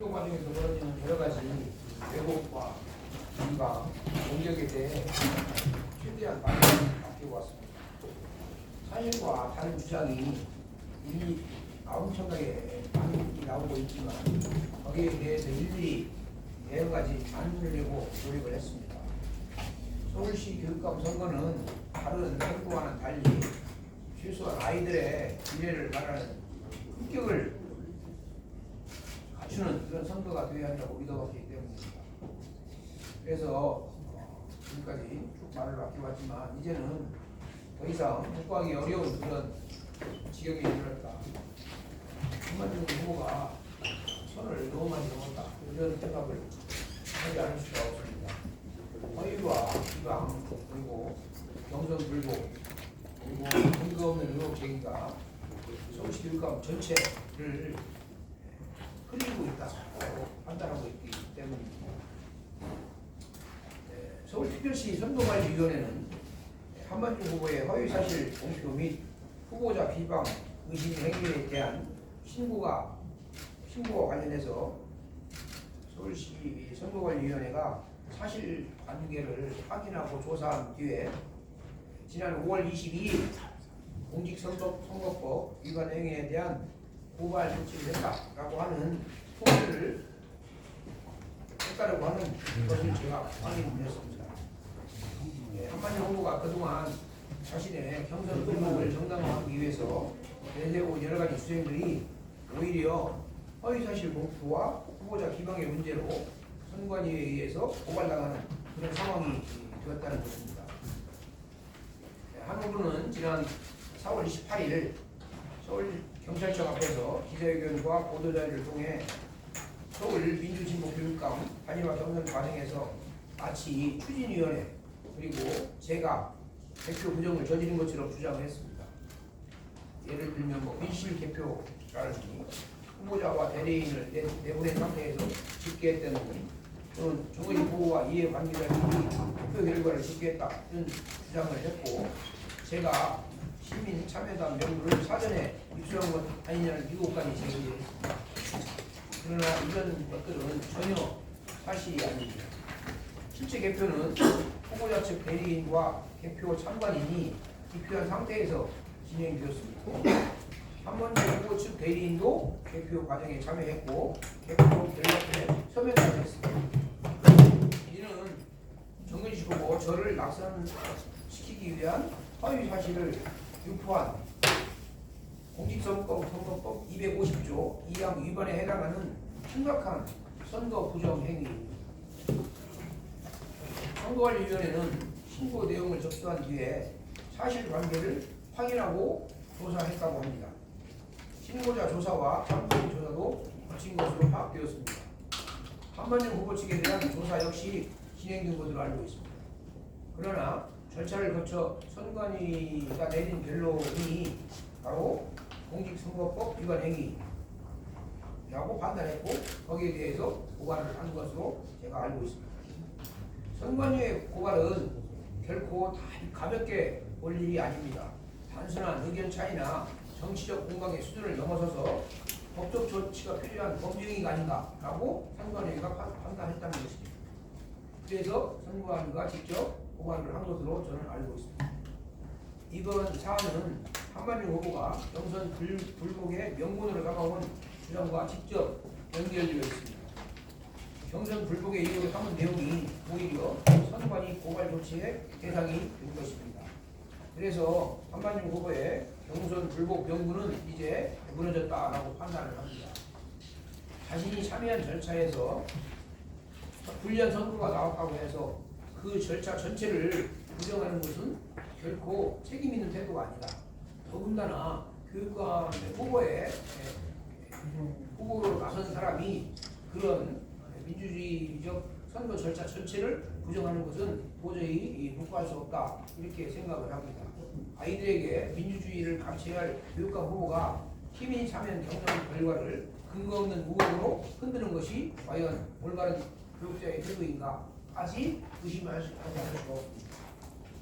학교 과정에서 벌어지는 여러 가지 왜곡과 비방, 공격에 대해 최대한 많이 바뀌어왔습니다. 사실과 다른 주장이 이미 엄청나게 많이 나오고 있지만 거기에 대해서 일일이 여러 가지 안내려고 노력을 했습니다. 서울시 교육감 선거는 다른 선거와는 달리 최소한 아이들의 미래를 말하는 품격을 갖추는 그런 선거가 되어야 한다고 믿어봤기 때문입니다. 그래서 지금까지 쭉 말을 바뀌어왔지만 이제는 더 이상 국방이 어려운 그런 지경에 이르렀다. 김만중 후보가 선을 너무 많이 넘었다. 이런 생각을 하지 않을 수가 없습니다. 허위와 비방 그리고 경선 불복 그리고 근거 없는 의혹 제기가 서울시 교육감 전체를 흘리고 있다고 판단하고 있기 때문입니다. 서울특별시 선거관리위원회는 한만중 후보의 허위사실 공표 및 후보자 비방 의심 행위에 대한 신고와 관련해서 서울시 선거관리위원회가 사실관계를 확인하고 조사한 뒤에 지난 5월 22일 공직선거법 위반 행위에 대한 고발 조치를 했다라고 하는 통지를 했다라고 하는 것을 제가 확인했습니다. 한만중 후보가 그동안 자신의 경선 불복을 정당화하기 위해서 내세운 여러 가지 주장들이 오히려 허위사실 공표와 후보자 비방의 문제로 선관위에 의해서 고발당하는 그런 상황이 되었다는 것입니다. 한 후보는 지난 4월 28일 서울경찰청 앞에서 기자회견과 보도자료를 통해 서울 민주진보교육감 단일화 경선 과정에서 마치 추진위원회 그리고 제가 개표 부정을 저지른 것처럼 주장을 했습니다. 예를 들면 민실 개표라든지 후보자와 대리인을 내보낸 상태에서 집계했다는 또는 정의 보호와 이해관계자들이 투표 결과를 집계했다 이런 주장을 했고 제가 시민 참여단 명부를 사전에 입수한 것 아니냐는 의혹까지 제기했습니다. 그러나 이런 것들은 전혀 사실이 아닙니다. 실제 개표는 후보자 측 대리인과 개표 참관인이 기표한 상태에서 진행되었습니다. 한만중 후보 측 대리인도 개표 과정에 참여했고 개표 결과표에 서명까지 했습니다. 이는 정근식 후보 저를 낙선시키기 위한 허위 사실을 유포한 공직선거법 250조 2항 위반에 해당하는 심각한 선거 부정 행위입니다. 선거관리위원회는 신고 내용을 접수한 뒤에 사실관계를 확인하고 조사했다고 합니다. 신고자 조사와 참고인 조사도 거친 것으로 파악되었습니다. 한만중 후보 측에 대한 조사 역시 진행된 것으로 알고 있습니다. 그러나 절차를 거쳐 선관위가 내린 결론이 바로 공직선거법 위반 행위라고 판단했고 거기에 대해서 고발을 한 것으로 제가 알고 있습니다. 선관위의 고발은 결코 다 가볍게 볼 일이 아닙니다. 단순한 의견 차이나 정치적 공방의 수준을 넘어서서 법적 조치가 필요한 범죄행위가 아닌가라고 선관위가 판단했다는 것입니다. 그래서 선관위가 직접 고발을 한 것으로 저는 알고 있습니다. 이번 사안은 한만중 후보가 경선 불복의 명분으로 다가온 주장과 직접 연결되어 있습니다. 경선 불복의 이유를 삼은 내용이 오히려 선관위 고발 조치의 대상이 된 것입니다. 그래서 한만중 후보의 경선 불복 명분은 이제 무너졌다라고 판단을 합니다. 자신이 참여한 절차에서 불리한 선거가 나왔다고 해서 그 절차 전체를 부정하는 것은 결코 책임 있는 태도가 아니다. 더군다나 교육감 후보로 나선 사람이 그런 민주주의적 선거 절차 전체를 부정하는 것은 도저히 묵과할 수 없다 이렇게 생각을 합니다. 아이들에게 민주주의를 감시해야 할 교육감 후보가 시민이 참여한 경선 결과를 근거 없는 우혹으로 흔드는 것이 과연 올바른 교육자의 태도인가까지 의심할 수가 없습니다.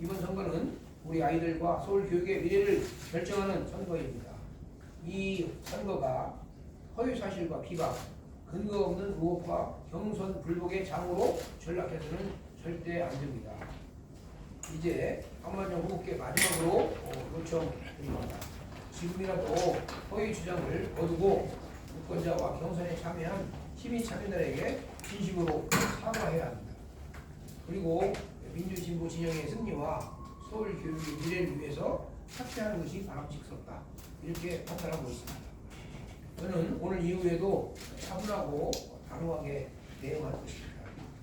이번 선거는 우리 아이들과 서울 교육의 미래를 결정하는 선거입니다. 이 선거가 허위사실과 비방 근거 없는 의혹과 경선 불복의 장으로 전락해서는 절대 안 됩니다. 이제 박만영 후보께 마지막으로 요청드립니다. 지금이라도 허위 주장을 거두고 유권자와 경선에 참여한 시민 참여자에게 진심으로 사과해야 합니다. 그리고 민주진보 진영의 승리와 서울 교육의 미래를 위해서 사퇴하는 것이 바람직스럽다. 이렇게 판단하고 있습니다. 저는 오늘 이후에도 차분하고 단호하게 대응할 것입니다.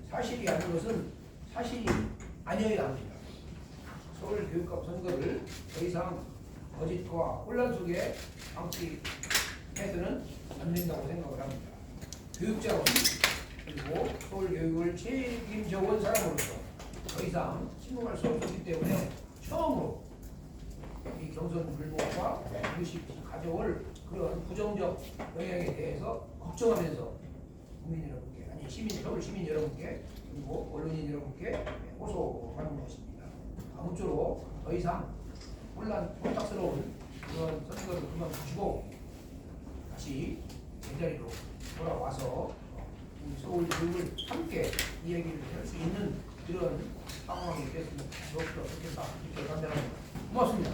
사실이 아닌 것은 사실이 아니어야 합니다. 서울 교육감 선거를 더 이상 거짓과 혼란 속에 방치해서는 안 된다고 생각을 합니다. 교육자로서 그리고 서울 교육을 책임져온 사람으로서 더 이상 침묵할 수 없기 때문에 처음으로 이 경선 불복과 이것이 가져올 그런 부정적 영향에 대해서 걱정하면서 국민 여러분께 아니 서울 시민 여러분께 그리고 언론인 여러분께 호소하는 것입니다. 아무쪼록 더 이상 혼탁스러운 그런 선거를 그만두시고 다시 제자리로 돌아와서 우리 서울 교육을 함께 이야기를 할 수 있는 그런 상황이 됐으면 좋겠다 이렇게 판단합니다. 고맙습니다.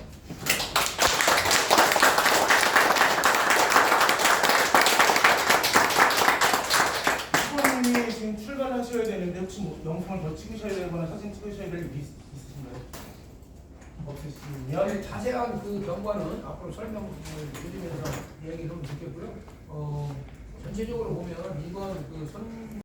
후보님이 지금 출발하셔야 되는데 혹시 뭐 영상을 더 찍으셔야 되거나 사진 찍으셔야 될 일이 있으신가요? 없으시면 자세한 그 경과는 앞으로 설명을 드리면서 이야기를 좀 듣겠고요. 전체적으로 보면 이번 그